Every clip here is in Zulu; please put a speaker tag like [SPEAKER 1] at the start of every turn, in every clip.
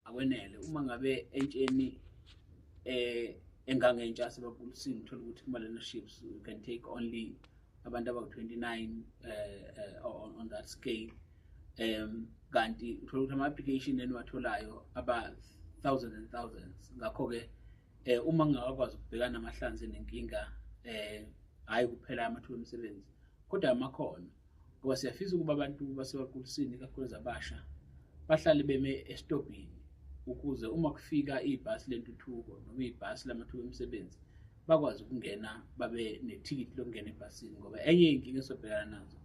[SPEAKER 1] akwenele. Uma ngabe entsheni engangentsha sebabulisini uthola ukuthi kuma-learnerships you can take only abantu abawu-29 on that scale. Kanti uthola ukuthi ama-application eniwatholayo aba-thousands and thousands. Ngakho-ke uma ngingakwazi ukubhekana namahlanzi nenkinga hhayi kuphela amathuba emisebenzi kodwa amakhono, ngoba siyafisa ukuba abantu basebaqulisini kakhulu zabasha bahlale beme esitobhini ukuze uma kufika ibhasi lentuthuko noma ibhasi lamathuba emisebenzi bakwazi ukungena babe nethikithi lokungena ebhasini. Ngoba enye inkinga esobhekana nazo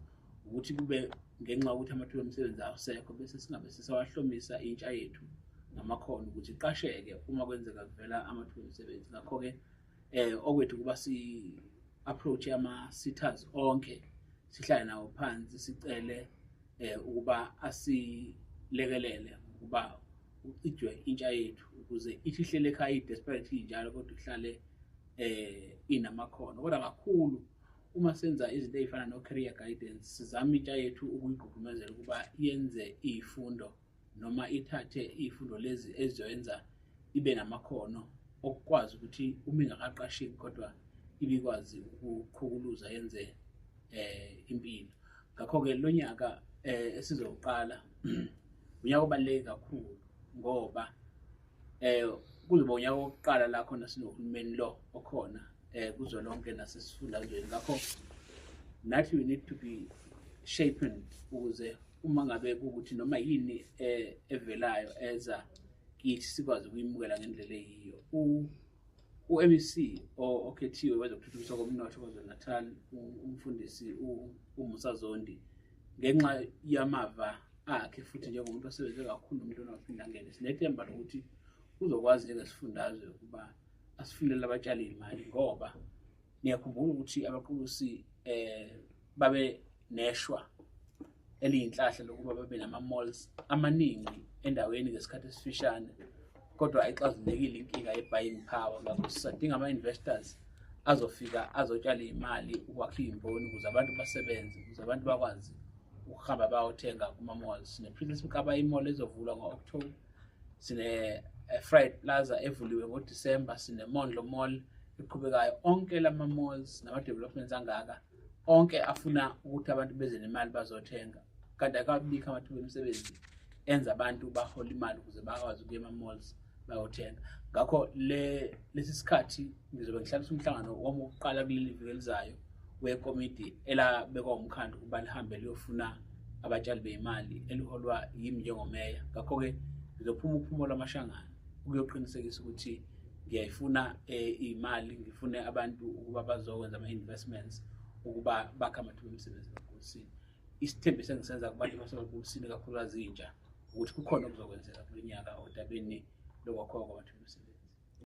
[SPEAKER 1] ukuthi kube ngenxa yokuthi amathuba emisebenzi awasekho bese singabe sisawahlomisa intsha yethu ngamakhono ukuthi iqasheke uma kwenzeka kuvela amathuba emisebenzi. Ngakho-ke okwethu kuba si-approach ama-SETAs onke, sihlale nawo phansi sicele ukuba asilekelele ukuba ucijwe intsha yethu ukuze ithi ihlele ekhaya i-desperate injalo kodwa ihlale inamakhono. Kodwa kakhulu uma senza izinto ezifana no-career guidance sizama intsha yethu ukuyigqugqumezela ukuba yenze iy'fundo noma ithathe iy'fundo lezi ezizoyenza ibe namakhono okukwazi ukuthi uma ingakaqasheki kodwa ibikwazi ukukhukuluza yenze impilo. Ngakho-ke lo nyaka esizowuqala unyaka obaluleke kakhulu ngoba kuzoba unyaka wokuqala la khona sinohulumeni lo okhona kuzwelonke nasesifundazweni. Ngakho nathi we need to be sharpened ukuze uma ngabe kukuthi noma yini evelayo eza kithi sikwazi ukuyimukela ngendlela eyiyo. U-MEC okhethiwe wezokuthuthukiswa komnotho KwaZulu-Natal umfundisi uMusa Zondi ngenxa yamava akhe futhi njengomuntu osebenze kakhulu umuntu ongaphinde angene, sinethemba lokuthi uzokwazi njengesifundazwe ukuba asifundele abatshali imali ngoba niyakhumbula ukuthi abaqulusi babe neshwa eliyinhlahla lokuba babe nama-malls amaningi endaweni ngesikhathi esifishane kodwa ayixazulekile inkinga ye-buying power. Ngakho sisadinga ama-investors azofika azotshala imali ukwakha iy'mboni ukuze abantu basebenze, ukuze abantu bakwazi ukuhamba bayothenga kuma-malls. Sine-Princess Mkaba i-mall ezovulwa ngo-October, sine-Fried Plaza evuliwe ngoDisemba, sine-Mondlo Mall eqhubekayo. Onke lama-malls nama-developments angaka onke afuna ukuthi abantu beze nemali bazothenga, kanti akabikho amathuba emisebenzi enza abantu bahola imali ukuze bakwazi ukuya ema-malls bayothenga. Ngakho lesi sikhathi ngizobe ngihlalisa umhlangano wami wokuqala kuleli viki elizayo wekomiti elabekwa umkhandlu ukuba lihambe liyofuna abatshali beyimali eliholwa yimi njengomeya. Ngakho-ke ngizophuma uphumulo amashangana ukuyoqinisekisa ukuthi ngiyayifuna imali, ngifune abantu ukuba bazokwenza ama-investments ukuba bakhe amathuba emisebenzi emapolisini. Isithembiso engisenza kubantu basemapolisini kakhulukazi intsha ukuthi kukhona okuzokwenzeka kulo nyaka odabeni lokwakhiwa kwamathuba emisebenzi.